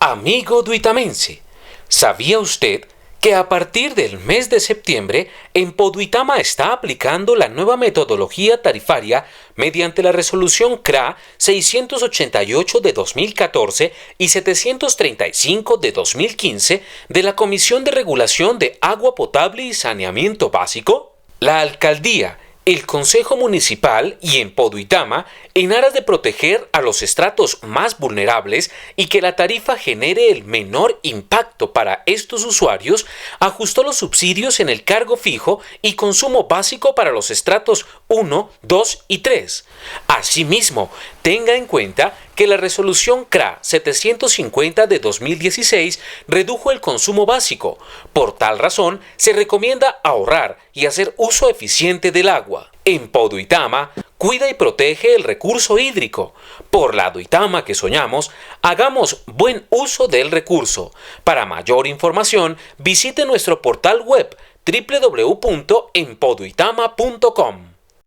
Amigo duitamense, ¿sabía usted que a partir del mes de septiembre en Poduitama está aplicando la nueva metodología tarifaria mediante la resolución CRA 688 de 2014 y 735 de 2015 de la Comisión de Regulación de Agua Potable y Saneamiento Básico? La alcaldía, el Consejo Municipal y en Poduitama, en aras de proteger a los estratos más vulnerables y que la tarifa genere el menor impacto para estos usuarios, ajustó los subsidios en el cargo fijo y consumo básico para los estratos 1, 2 y 3. Asimismo, tenga en cuenta que la resolución CRA 750 de 2016 redujo el consumo básico. Por tal razón, se recomienda ahorrar y hacer uso eficiente del agua. En Poduitama, cuida y protege el recurso hídrico. Por la Duitama que soñamos, hagamos buen uso del recurso. Para mayor información, visite nuestro portal web www.enpoduitama.com.